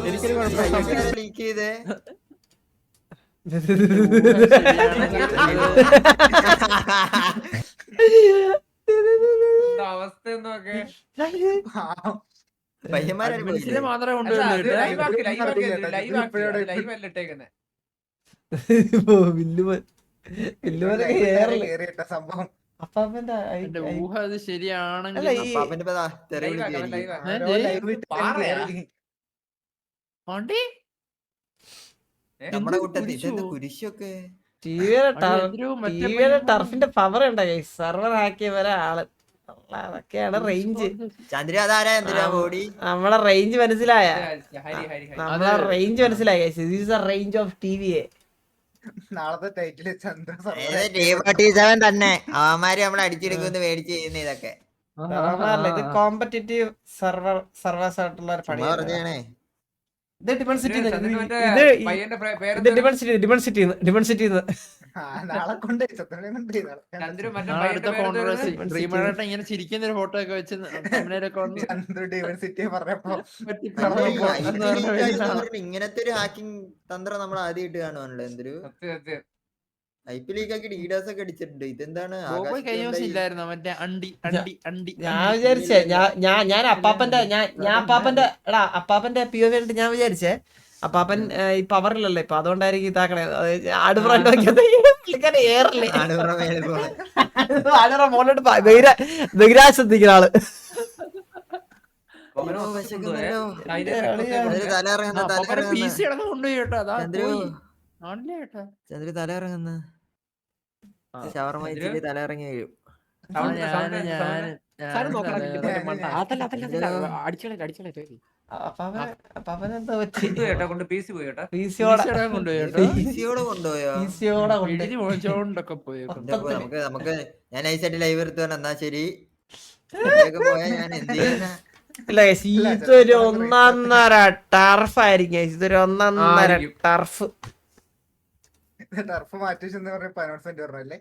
എനിക്കൊരു കുഴപ്പമില്ല. ലീക്ക് ചെയ്തേ അവസ്ഥ നോക്കെ പയ്യന്മാരും മാത്രമേ സംഭവം അപ്പാപ്പന്റെ ഊഹ അത് ശരിയാണെങ്കിൽ നമ്മുടെ കൂട്ടത്തിൽ ഇതെന്താ കുരിശൊക്കെ ടർഫിന്റെ പവർ ഉണ്ടോ സെർവർ ഹാക്കിയവരെ ആള് അതൊക്കെയാണ് റേഞ്ച്. ചന്ദ്ര അതാരാ എന്തിനാ ബോഡി നമ്മളെ റേഞ്ച് മനസ്സിലായ നമ്മളെ റേഞ്ച് മനസ്സിലായ റേഞ്ച് ഓഫ് ടിവിയെ. നാളത്തെ ടൈറ്റില് ചന്ദ്ര തന്നെ അവന്മാര് നമ്മളെ അടിച്ചെടുക്കുമെന്ന് മേടിച്ച് ചെയ്യുന്ന ഇതൊക്കെ ഇത് കോമ്പറ്റീറ്റീവ് സർവേഴ്സ് ആയിട്ടുള്ള ഒരു പണിയാണ്. ഇത് ഡിമൺസിറ്റി നാളെ കൊണ്ട് ഇങ്ങനെ ചിരിക്കുന്ന ഒരു ഫോട്ടോ ഒക്കെ വെച്ച് ചന്ദ്ര ഡൈവേഴ്സിറ്റി പറഞ്ഞപ്പോ ഇങ്ങനത്തെ ഒരു ഹാക്കിംഗ് തന്ത്രം നമ്മൾ ആദ്യമായിട്ട് കാണുവാണല്ലോ. എന്തൊരു ഐപിഎല്ലിലേക്ക് ഡീഡേഴ്സ് ഒക്കെ അടിച്ചിട്ടുണ്ട്. ഇതെന്താണ് ഞാൻ വിചാരിച്ചേ ഞാൻ അപ്പാപ്പന്റെ അപ്പാപ്പന്റെ പി ഒ കണ്ടിട്ട് ഞാൻ വിചാരിച്ചേ അപ്പാപ്പൻ ഈ പവറിലല്ലോ ഇപ്പൊ, അതുകൊണ്ടായിരിക്കും ഇതാക്കണേ. ആടുറ മോളോട്ട് ബഹിരാജ് ശ്രദ്ധിക്കുന്ന ആള്. ചന്ദ്ര തല ഇറങ്ങുന്ന ഷവർമ തല ഇറങ്ങി വീഴും. നമുക്ക് ഞാൻ ഐസായിട്ട് ലൈവ് എടുത്തു. എന്നാ ശരി പോയാ ഞാൻ എന്ത് ചെയ്യാനാ. ഇതൊരു ഒന്നൊന്നര ടർഫ് ആയിരിക്കും. ഇതൊരു ഒന്നൊന്നര ടർഫ്. ടർഫ് മാറ്റി അനൗൺസ്മെന്റ് പറഞ്ഞല്ലേ.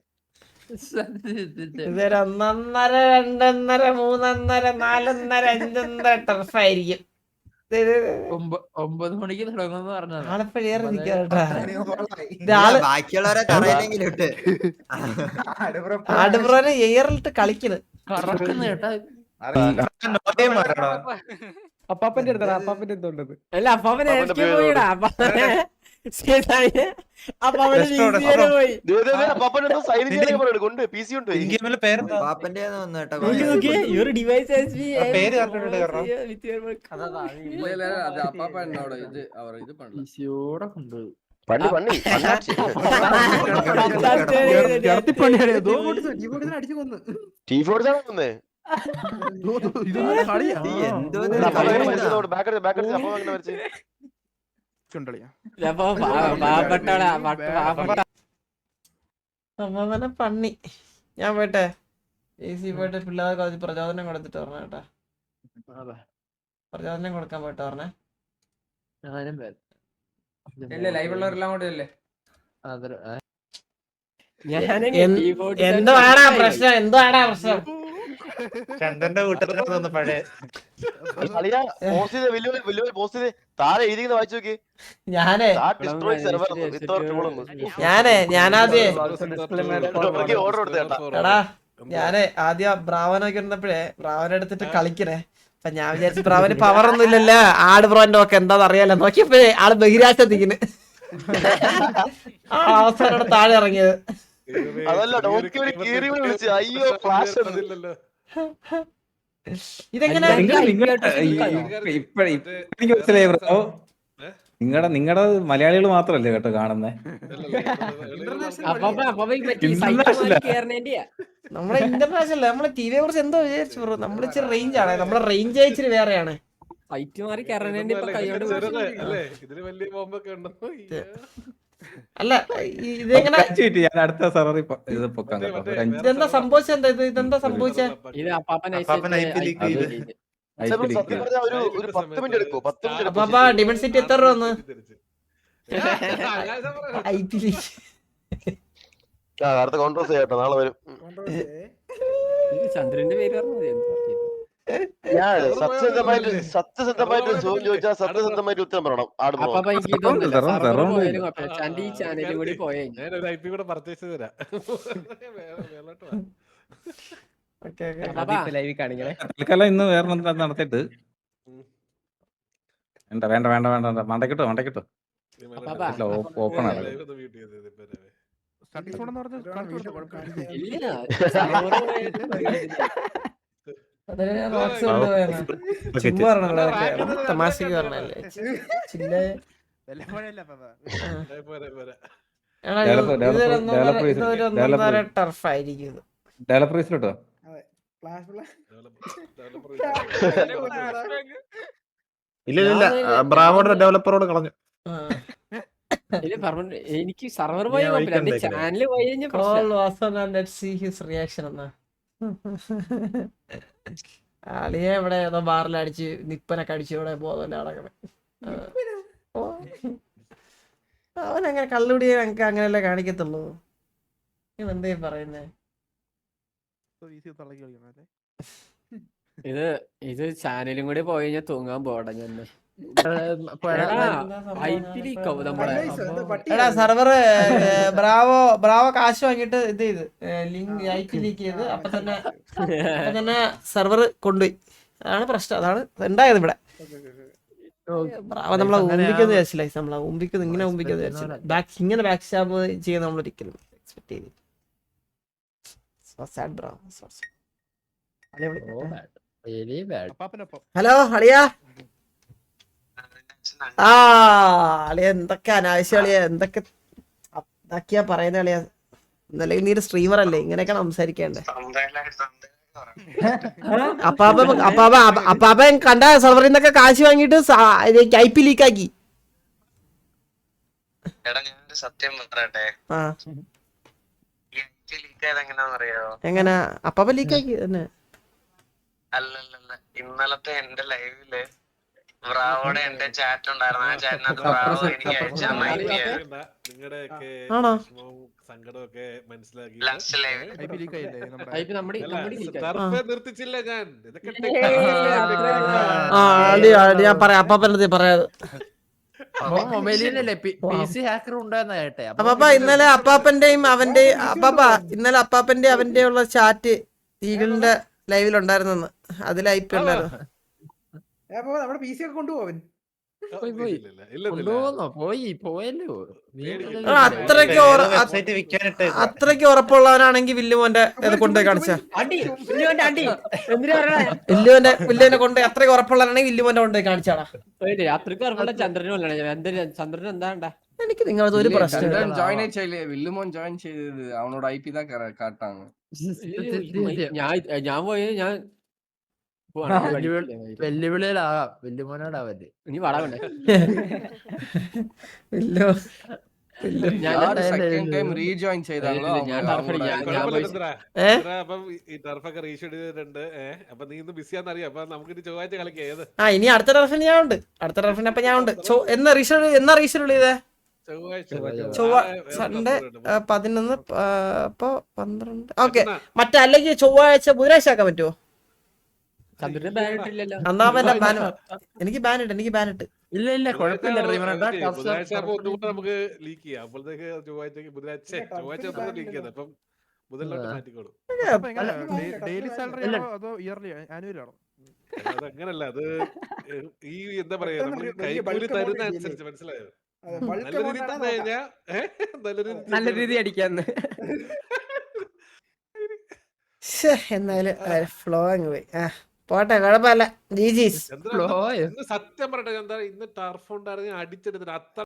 ഇതൊരു 1.5 2.5 3.5 4.5 5.5 ടർഫ് ആയിരിക്കും. 9 മണിക്ക് തുടങ്ങുമെന്ന് പറഞ്ഞത്. ബാക്കിയുള്ളവരെ തറയിലെങ്കിലും ഇട്ട് ആടുബ്രോനെ എയറിലിട്ട് കളിക്കുന്നത് അപ്പാപ്പന്റെ അടുത്താണ്. അപ്പാപ്പന്റെ എന്തുകൊണ്ടത് അല്ല അപ്പാപ്പനെ പോയിടാ. പന്നി. ഞാൻ പോട്ടെ പോയിട്ട് പിള്ളേർക്ക് അത് പ്രചോദനം കൊടുത്തിട്ട് പറഞ്ഞ കേട്ടാ. പ്രചോദനം കൊടുക്കാൻ പോയിട്ട് പറഞ്ഞേ. എന്തുവാടാ പ്രശ്നം? എന്തുവാടാ പ്രശ്നം? ചന്ദ്രന്റെ കൂട്ടത്തിൽ പഴയ ആദ്യം ബ്രാവനൊക്കെ ഇരുന്നപ്പോഴേ ബ്രാവനെ എടുത്തിട്ട് കളിക്കണേ. അപ്പൊ ഞാൻ വിചാരിച്ചു ബ്രാവന് പവർ ഒന്നും ഇല്ലല്ലോ, ആട് ബ്രോന്റെ ഒക്കെ എന്താന്ന് അറിയാലോ. നോക്കിയപ്പോഴേ ആള് ബഹിരാശ എത്തിക്കുന്നു. ആ അവസാനം താഴെ ഇറങ്ങിയത്. ഇതെങ്ങനെ നിങ്ങളുടെ മലയാളികൾ മാത്രല്ലേ കേട്ടോ കാണുന്നേ. നമ്മളെ ഇന്റർനാഷണൽ നമ്മളെ ടിവിയെ കുറിച്ച് എന്തോ വിചാരിച്ചു. നമ്മള് ഇച്ചിരി റേഞ്ച് ആണ്, നമ്മളെ റേഞ്ച് ഇച്ചിരി വേറെയാണ്. അല്ല ഇതെങ്ങനെ അടുത്ത സർവറിൽ ഇതെന്താ സംഭവിച്ചത്? എന്താ ഇതെന്താ സംഭവിച്ചേ? അപ്പാപ്പ ഡിമൻസിറ്റി എത്ര രൂപ വന്ന്? ചന്ദ്രന്റെ പേര് ഞാൻ സത്യസന്ധമായിട്ട് ചോദ്യം ചോദിച്ചാൽ സത്യസന്ധമായിട്ട് ഉത്തരം പറയണം. ആട് ബ്രോ അപ്പൊ എനിക്ക് ഇതൊന്നുമില്ല സർവർ പോയാലും കുഴപ്പമില്ല ചാൻഡ് ഈ ചാനലിൽ കൂടി പോയേ ഞാനൊരു ഐ പി കൂടെ പർച്ചേസ് തരാം. ഓക്കെ ലൈവിൽ കാണിക്കണേ. തൽക്കാലം ഇന്ന് വേറെ നടത്തിയിട്ട് വേണ്ട വേണ്ട വേണ്ട വേണ്ട വേണ്ട മണ്ടക്കിട്ടോ മണ്ടക്കിട്ടോ ഓപ്പൺ ആണ്. ഇല്ല സർവർ ചുമ്മാ പറഞ്ഞല്ലോ അതൊക്കെ. തമാശക്ക് പറഞ്ഞല്ലേ ചില്ല ടർഫായിരിക്കും. ഡെവലപ്പേഴ്സിലോട്ടോ ഇല്ല ബ്രാവോയുടെ ഡെവലപ്പറോട് കളഞ്ഞു. എനിക്ക് സർവർ പോയ കുഴപ്പമില്ല ചാനൽ പോയി കഴിഞ്ഞാൽ റിയാക്ഷൻ എന്നാ അളിയെ ഇവിടെ ഏതോ ബാറിലടിച്ച് നിപ്പനൊക്കെ അടിച്ച് ഇവിടെ ബോധമല്ല നടക്കണേ. അവൻ അങ്ങനെ കള്ളുപിടിയെ ഞങ്ങക്ക് അങ്ങനെയല്ലേ കാണിക്കത്തുള്ളൂ. എന്തേ പറയുന്നേ? ഇത് ചാനലും കൂടി പോയി കഴിഞ്ഞാൽ തൂങ്ങാൻ പോടാ ഞാൻ എടാ സർവർ ബ്രാവോ കാശ് വാങ്ങിട്ട് ഇത് ചെയ്ത് ലിങ്ക് ഐപി ലീക്ക് ചെയ്ത് അപ്പൊ തന്നെ സർവർ കൊണ്ടുപോയി. അതാണ് പ്രശ്നം. അതാണ് ഉണ്ടായത് ഇവിടെ. ബ്രാവോ നമ്മളെ ഊമ്പിക്കൊന്നും വിചാരിച്ചില്ല. നമ്മളെ ഊമ്പിക്കുന്നു ഇങ്ങനെ ഊമ്പിക്കൊന്നും വിചാരിച്ചില്ല. ഇങ്ങനെ ബാക്ക് സ്റ്റാമ്പ് ചെയ്യുന്ന നമ്മൾ ഒരിക്കലും എക്സ്പെക്ട് ചെയ്തു. ഹലോ അളിയാ. ആ അളിയ എന്തൊക്കെ അനാവശ്യ അളിയ എന്തൊക്കെ ഇതാക്കിയാ പറയുന്ന അളിയ. ഇന്നലെ നീ ഒരു സ്ട്രീമർ അല്ലേ, ഇങ്ങനെയൊക്കെ സംസാരിക്കണ്ടേ? അപ്പാപ്പൻ കണ്ട സർവറിൽ നിന്നൊക്കെ കാശ് വാങ്ങിട്ട് ഐ പി ലീക്കാക്കി. സത്യം പറയട്ടെ, എങ്ങനെ അപ്പാപ്പൻ ലീക്കാക്കി തന്നെ? അല്ലല്ല ഇന്നലത്തെ എന്റെ ലൈവില് ബ്രാവോടെ എന്റെ ചാറ്റ് ഉണ്ടായിരുന്നു. ആ ചാറ്റിനകത്ത് ബ്രാവോ എനിക്ക് അയച്ച ആണോ? സങ്കടമൊക്കെ മനസ്സിലാക്കി നിർത്തിച്ചില്ല ഞാൻ. ഞാൻ പറയാം അപ്പാപ്പൻ്റെ പറയാതെ. മൊബൈലിനല്ലേ PC ഹാക്കർ ഉണ്ടായെന്ന കേട്ടെ. അപ്പാപ്പ ഇന്നലെ അപ്പാപ്പന്റെയും ഇന്നലെ അപ്പാപ്പന്റെ അവന്റെ ഉള്ള ചാറ്റ് ഈഗിളിന്റെ ലൈവിലുണ്ടായിരുന്നെന്ന്. അതിൽ ഐ പി ഉണ്ടായിരുന്നു. അത്രയ്ക്ക് ഉറപ്പുള്ളവനാണെങ്കിൽ വില്ലുമോന്റെ ഇത് കൊണ്ടുപോയി കാണിച്ച വില്ലുവിന്റെ കൊണ്ട് അത്രയ്ക്ക് ഉറപ്പുള്ളവനാണെങ്കിൽ വില്ലുമോന്റെ കൊണ്ടുപോയി കാണിച്ചാടാ. ചന്ദ്രൻ എന്താ എനിക്ക് നിങ്ങളത് ഒരു പ്രശ്നം. വില്ലുമോൻ ജോയിൻ ചെയ്തത് അവനോട് ഐ പി കാട്ടാണ്. ഞാൻ പോയി ഞാൻ വെല്ലുവിളിയിലാകാം വെല്ലുമോനോടാവല്ലേ. ഇനി വളവണ്ടേ റീജോയിൻ ചെയ്താണല്ലോ. അപ്പം ഈ ടർഫൊക്കെ റീഷെഡ്യൂൾ ചെയ്തിട്ടുണ്ട്. അപ്പൊ നീ ഇന്ന് ബിസിയാന്ന് അറിയാം. അപ്പൊ നമുക്ക് ചൊവ്വാഴ്ച കളിക്കാം. ഏത് ഇനി അടുത്ത ടർഫിന് ഞാൻ ഉണ്ട്. അടുത്ത ടർഫിന് അപ്പൊ ഞാൻ ഉണ്ട്. എന്നാ റീഷെഡ്യൂൾ ചെയ്തേ? സൺഡേ 11 അപ്പൊ 12. ഓക്കെ മറ്റേ അല്ലെങ്കിൽ ചൊവ്വാഴ്ച ബുധനാഴ്ച ആക്കാൻ പറ്റുമോ? ചന്ദ്രന് ബാൻ ഇട്ടില്ലല്ലോ. എനിക്ക് ബാൻ ഇട്ട്. ഇല്ല കുഴപ്പമില്ല. നമുക്ക് ലീക്ക് ചെയ്യാം. അപ്പോഴത്തേക്ക് ചൊവ്വാഴ്ച ലീക്ക് ചെയ്യാം. അപ്പം ബുധനിലോട്ട് മാറ്റിക്കോളും. അതങ്ങനല്ല. അത് ഈ എന്താ പറയാ നമുക്ക് കൈക്കൂലി തരുന്ന അനുസരിച്ച് മനസ്സിലായോ? നല്ല രീതി അടിക്കാന്ന്. എന്നാലും ഫ്ലോ അങ്ങ് പോയി. പോട്ടെ കുഴപ്പമില്ല. സത്യം പറയട്ടെ, ഇന്ന് ടർഫ് ഉണ്ടായിരുന്നു അടിച്ചെടുത്തിട്ട് അത്ര